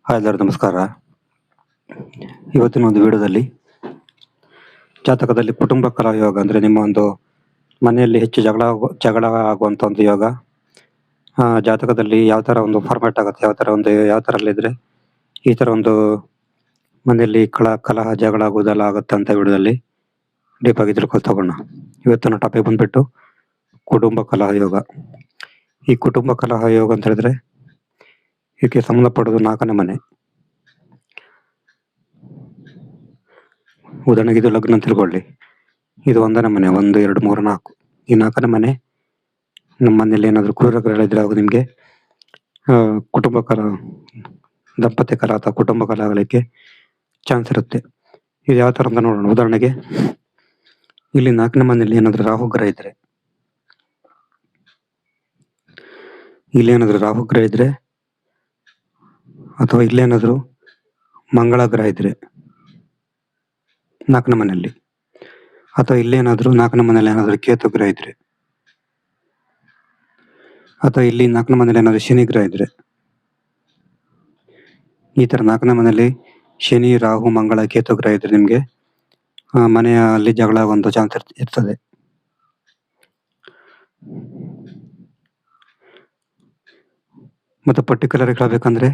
Hi ಎಲ್ಲರಿಗೂ ನಮಸ್ಕಾರ. ಇವತ್ತಿನ ಒಂದು ವಿಡಿಯೋದಲ್ಲಿ ಜಾತಕದಲ್ಲಿ ಕುಟುಂಬ ಕಲಹ ಯೋಗ ಅಂದರೆ ನಿಮ್ಮ ಒಂದು ಮನೆಯಲ್ಲಿ ಹೆಚ್ಚು ಜಗಳ ಆಗುವಂಥ ಒಂದು ಯೋಗ ಜಾತಕದಲ್ಲಿ ಯಾವ ಥರ ಒಂದು ಫಾರ್ಮ್ಯಾಟ್ ಆಗುತ್ತೆ, ಯಾವ ಥರಲ್ಲಿದ್ದರೆ ಈ ಥರ ಒಂದು ಮನೆಯಲ್ಲಿ ಕಲಹ ಜಗಳ ಆಗೋದೆಲ್ಲ ಆಗುತ್ತೆ ಅಂತ ವಿಡಿಯೋದಲ್ಲಿ ಡೀಪಾಗಿ ತಿಳ್ಕೊಳ್ತಗೋಣ. ಇವತ್ತಿನ ಟಾಪಿಕ್ ಬಂದ್ಬಿಟ್ಟು ಕುಟುಂಬ ಕಲಹ ಯೋಗ. ಈ ಕುಟುಂಬ ಕಲಹ ಯೋಗ ಅಂತ ಹೇಳಿದ್ರೆ ಇದಕ್ಕೆ ಸಂಬಂಧಪಡೋದು 4ನೇ ಮನೆ. ಉದಾಹರಣೆಗೆ ಇದು ಲಗ್ನ ಅಂತ ತಿಳ್ಕೊಳ್ಳಿ. ಇದು 1ನೇ ಮನೆ, 1, 2, 3, 4. ಈ 4ನೇ ಮನೆ ನಮ್ಮ ಮನೇಲಿ ಏನಾದರೂ ಕ್ರೂರಗಳಿದ್ರೆ ಅವಾಗ ನಿಮಗೆ ಕುಟುಂಬ ಕಲಹ, ದಂಪತಿ ಕಲಹ ಅಥವಾ ಕುಟುಂಬ ಕಲಹ ಆಗಲಿಕ್ಕೆ ಚಾನ್ಸ್ ಇರುತ್ತೆ. ಇದು ಯಾವ ಥರ ಅಂತ ನೋಡೋಣ. ಉದಾಹರಣೆಗೆ ಇಲ್ಲಿ 4ನೇ ಮನೆಯಲ್ಲಿ ಏನಾದರೂ ರಾಹುಗ್ರಹ ಇದ್ರೆ, ಅಥವಾ ಇಲ್ಲೇನಾದರೂ ಮಂಗಳ ಗ್ರಹ ಇದ್ರೆ 4ನೇ ಮನೆಯಲ್ಲಿ, ಅಥವಾ ಇಲ್ಲೇನಾದರೂ 4ನೇ ಮನೆಯಲ್ಲಿ ಏನಾದರೂ ಕೇತು ಗ್ರಹ ಇದ್ರೆ, ಅಥವಾ ಇಲ್ಲಿ 4ನೇ ಮನೆಯಲ್ಲಿ ಏನಾದರೂ ಶನಿ ಗ್ರಹ ಇದ್ರೆ, ಈ ಥರ 4ನೇ ಮನೆಯಲ್ಲಿ ಶನಿ, ರಾಹು, ಮಂಗಳ, ಕೇತು ಗ್ರಹ ಇದ್ರೆ ನಿಮಗೆ ಮನೆಯಲ್ಲಿ ಜಗಳ ಆಗುವಂಥ ಚಾನ್ಸ್ ಇರ್ತದೆ. ಮತ್ತು ಪರ್ಟಿಕ್ಯುಲರ್ ಹೇಳಬೇಕಂದ್ರೆ,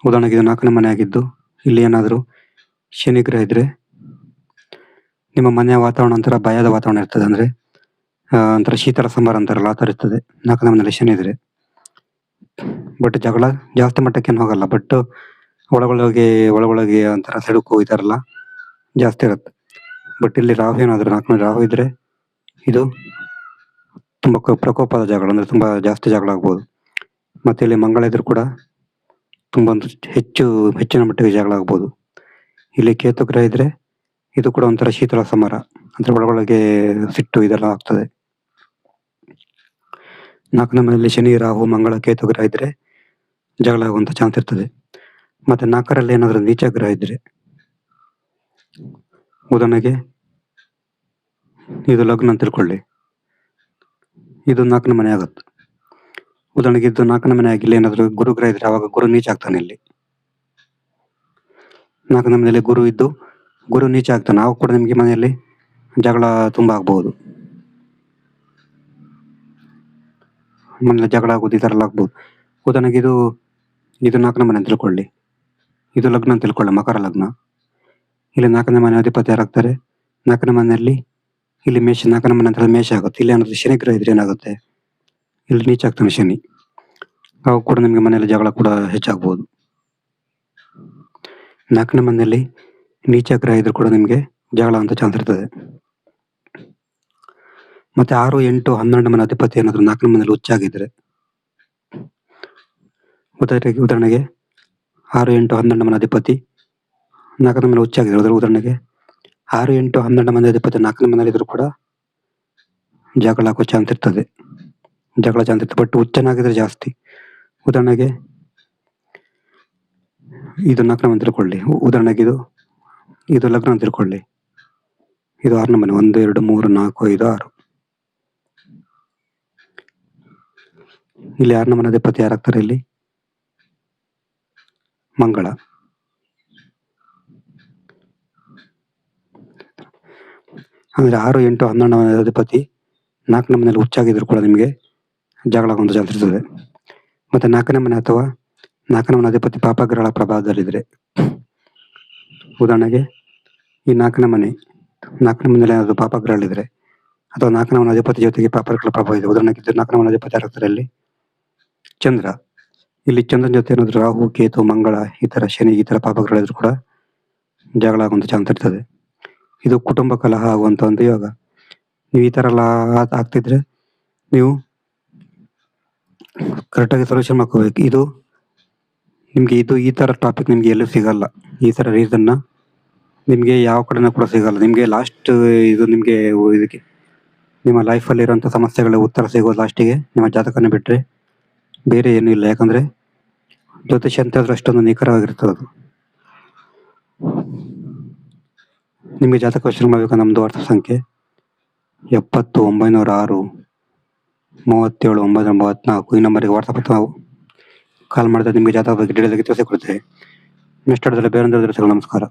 ಉದಾಹರಣೆಗೆ ಇದು 4ನೇ ಮನೆ ಆಗಿದ್ದು ಇಲ್ಲಿ ಏನಾದರೂ ಶನಿ ಗ್ರಹ ಇದ್ರೆ ನಿಮ್ಮ ಮನೆಯ ವಾತಾವರಣ ಒಂಥರ ಭಯದ ವಾತಾವರಣ ಇರ್ತದೆ. ಅಂದರೆ ಒಂಥರ ಶೀತಲ ಸಮರ ಅಂತಾರಲ್ಲ ಆ ಥರ ಇರ್ತದೆ 4ನೇ ಮನೆಯಲ್ಲಿ ಶನಿ ಇದ್ರೆ. ಬಟ್ ಜಗಳ ಜಾಸ್ತಿ ಮಟ್ಟಕ್ಕೇನು ಹೋಗಲ್ಲ, ಬಟ್ ಒಳಗೊಳಗೆ ಒಂಥರ ಸಿಡುಕು ಈ ಥರ ಎಲ್ಲ ಜಾಸ್ತಿ ಇರುತ್ತೆ. ಬಟ್ ಇಲ್ಲಿ ರಾಹು ಏನಾದರೂ 4ನೇ ರಾಹು ಇದ್ರೆ ಇದು ತುಂಬ ಪ್ರಕೋಪದ ಜಗಳ, ಅಂದರೆ ತುಂಬ ಜಾಸ್ತಿ ಜಗಳ ಆಗ್ಬೋದು. ಮತ್ತು ಇಲ್ಲಿ ಮಂಗಳ ಇದ್ರೂ ಕೂಡ ತುಂಬ ಹೆಚ್ಚಿನ ಮಟ್ಟಿಗೆ ಜಗಳ ಆಗ್ಬೋದು. ಇಲ್ಲಿ ಕೇತು ಗ್ರಹ ಇದ್ರೆ ಇದು ಕೂಡ ಒಂಥರ ಶೀತಲ ಸಮರ, ಅಂದರೆ ಒಳಗೊಳಗೆ ಸಿಟ್ಟು ಇದೆಲ್ಲ ಆಗ್ತದೆ. 4ನೇ ಮನೆಯಲ್ಲಿ ಶನಿ, ರಾಹು, ಮಂಗಳ, ಕೇತು ಗ್ರಹ ಇದ್ರೆ ಜಗಳ ಆಗುವಂಥ ಚಾನ್ಸ್ ಇರ್ತದೆ. ಮತ್ತು 4ರಲ್ಲಿ ಏನಾದರೂ ನೀಚ ಗ್ರಹ ಇದ್ರೆ, ಉದಾಹರಣೆಗೆ ಇದು ಲಗ್ನ ಅಂತ ತಿಳ್ಕೊಳ್ಳಿ, ಇದು 4ನೇ ಮನೆ ಆಗುತ್ತೆ. ಉದಾಹರಣೆಗೆ ಇದು 4ನೇ ಮನೆ ಆಗಿಲ್ಲ ಏನಾದರೂ ಗುರು ಗ್ರಹ ಇದ್ರೆ ಆವಾಗ ಗುರು ನೀಚ ಆಗ್ತಾನೆ. ಇಲ್ಲಿ 4ನೇ ಮನೆಯಲ್ಲಿ ಗುರು ಇದ್ದು ಗುರು ನೀಚ ಆಗ್ತಾನೆ, ಆವಾಗ ಕೂಡ ನಿಮಗೆ ಮನೆಯಲ್ಲಿ ಜಗಳ ತುಂಬ ಆಗ್ಬೋದು. ಮನೇಲಿ ಜಗಳ ಆಗೋದು ಈ ಥರ ಎಲ್ಲ ಆಗ್ಬೋದು. ಉದಾಹರಣೆಗೆ ಇದು 4ನೇ ಮನೆ ಅಂತ ತಿಳ್ಕೊಳ್ಳಿ, ಇದು ಲಗ್ನ ಅಂತ ತಿಳ್ಕೊಳ್ಳಿ, ಮಕರ ಲಗ್ನ. ಇಲ್ಲಿ 4ನೇ ಮನೆ ಅಧಿಪತಿ ಯಾರಾಗ್ತಾರೆ, 4ನೇ ಮನೆಯಲ್ಲಿ ಇಲ್ಲಿ 4ನೇ ಮನೆ ಅಂತ ಮೇಷ ಆಗುತ್ತೆ. ಇಲ್ಲಿ ಏನಾದರೂ ಶನಿ ಗ್ರಹ ಇದ್ರೆ ಏನಾಗುತ್ತೆ, ಇಲ್ಲಿ ನೀಚ ಆಗ್ತಾನೆ ಶನಿ, ಅವಾಗ ಕೂಡ ನಿಮಗೆ ಮನೆಯಲ್ಲಿ ಜಗಳ ಕೂಡ ಹೆಚ್ಚಾಗ್ಬೋದು. 4ನೇ ಮನೆಯಲ್ಲಿ ನೀಚ ಗ್ರಹ ಇದ್ರೂ ಕೂಡ ನಿಮಗೆ ಜಗಳ ಅಂತ ಚಾನ್ಸ್ ಇರ್ತದೆ. ಮತ್ತು 6, 8, 12 ಮನೆ ಅಧಿಪತಿ ಏನಾದರೂ 4ನೇ ಮನೆಯಲ್ಲಿ ಹುಚ್ಚಾಗಿದ್ರೆ, ಉದಾಹರಣೆಗೆ 6, 8, 12 ಮನೆ ಅಧಿಪತಿ 4ನೇ ಮನೆ ಹುಚ್ಚಾಗಿದ್ರೆ, ಉದಾಹರಣೆಗೆ 6, 8, 12 ಮನೆ ಅಧಿಪತಿ 4ನೇ ಮನೆಯಲ್ಲಿ ಇದ್ರೂ ಕೂಡ ಜಗಳ ಆಗೋ ಚಾನ್ಸ್ ಇರ್ತದೆ. ಬಟ್ ಹುಚ್ಚನಾಗಿದ್ರೆ ಜಾಸ್ತಿ. ಉದಾಹರಣೆಗೆ ಇದು 4ನೇ ಮನೆ ತಿಳ್ಕೊಳ್ಳಿ, ಉದಾಹರಣೆಗೆ ಇದು ಲಗ್ನ ಅಂತ ತಿಳ್ಕೊಳ್ಳಿ, ಇದು 6ನೇ ಮನೆ, 1, 2, 3, 4, 5, 6. ಇಲ್ಲಿ 6ನೇ ಮನೆ ಅಧಿಪತಿ ಯಾರಾಗ್ತಾರೆ, ಇಲ್ಲಿ ಮಂಗಳ. ಅಂದರೆ 6, 8, 12 ಮನೆ ಅಧಿಪತಿ 4ನೇ ಮನೆಯಲ್ಲಿ ಹುಚ್ಚಾಗಿದ್ರು ಕೂಡ ನಿಮಗೆ ಜಗಳ ಆಗುವಂಥ ಚಾನ್ಸ್ ಇರ್ತದೆ. ಮತ್ತು 4ನೇ ಮನೆ ಅಥವಾ 4ನೇ ಮನೆ ಅಧಿಪತಿ ಪಾಪಗ್ರಹಗಳ ಪ್ರಭಾವದಲ್ಲಿದ್ದರೆ, ಉದಾಹರಣೆಗೆ ಈ 4ನೇ ಮನೆಯಲ್ಲಿ ಏನಾದರೂ ಪಾಪಗ್ರಹಗಳಿದ್ರೆ, ಅಥವಾ 4ನೇ ಮನೆ ಅಧಿಪತಿ ಜೊತೆಗೆ ಪಾಪಗ್ರಹಗಳ ಪ್ರಭಾವ ಇದೆ. ಉದಾಹರಣೆಗೆ 4ನೇ ಮನೆ ಅಧಿಪತಿ ಯಾರಾಗ್ತಾರೆ, ಅಲ್ಲಿ ಚಂದ್ರ. ಇಲ್ಲಿ ಚಂದ್ರನ ಜೊತೆ ಏನಾದರೂ ರಾಹು, ಕೇತು, ಮಂಗಳ, ಈ ಥರ ಶನಿ, ಈ ಥರ ಪಾಪಗ್ರಹಗಳಿದ್ರು ಕೂಡ ಜಗಳ ಆಗುವಂಥ ಚಾನ್ಸ್ ಇರ್ತದೆ. ಇದು ಕುಟುಂಬ ಕಲಹ ಆಗುವಂಥ ಒಂದು ಯೋಗ. ನೀವು ಈ ಥರ ಎಲ್ಲ ಆಗ್ತಿದ್ರೆ ನೀವು ಕರೆಕ್ಟಾಗಿ ಸೊಲ್ಯೂಷನ್ ಮಾಡ್ಕೋಬೇಕು. ನಿಮಗೆ ಈ ಥರ ಟಾಪಿಕ್ ನಿಮಗೆ ಎಲ್ಲೂ ಸಿಗಲ್ಲ. ಈ ಥರ ರೀಸನ್ನ ನಿಮಗೆ ಯಾವ ಕಡೆನೂ ಕೂಡ ಸಿಗಲ್ಲ. ನಿಮಗೆ ಲಾಸ್ಟ್ ಇದು ನಿಮಗೆ ಇದಕ್ಕೆ ನಿಮ್ಮ ಲೈಫಲ್ಲಿರೋಂಥ ಸಮಸ್ಯೆಗಳ ಉತ್ತರ ಸಿಗೋದು ಲಾಸ್ಟಿಗೆ ನಿಮ್ಮ ಜಾತಕನ ಬಿಟ್ಟರೆ ಬೇರೆ ಏನೂ ಇಲ್ಲ. ಯಾಕಂದರೆ ಜ್ಯೋತಿಷ್ಯ ಅಂತ ಹೇಳಿದ್ರೆ ಅಷ್ಟೊಂದು ನಿಖರವಾಗಿರ್ತದೆ ಅದು. ನಿಮಗೆ ಜಾತಕ ವಿಶ್ಲೇಷಣೆ ಮಾಡಬೇಕು. ನಮ್ಮದು ವಾಟ್ಸಪ್ ಸಂಖ್ಯೆ 70 906 37 934. ಈ ನಂಬರಿಗೆ ವಾಟ್ಸಪ್ ಅಥವಾ ಕಾಲ್ ಮಾಡಿದ್ರೆ ನಿಮಗೆ ಜಾತಕದ ಬಗ್ಗೆ ಡೀಟೇಲ್ ಆಗಿ ತಿಳಿಸಿಕೊಡ್ತೇವೆ. ನೆಕ್ಸ್ಟ್ ಆಡದಲ್ಲಿ ಬೇರೊಂದು ನಮಸ್ಕಾರ.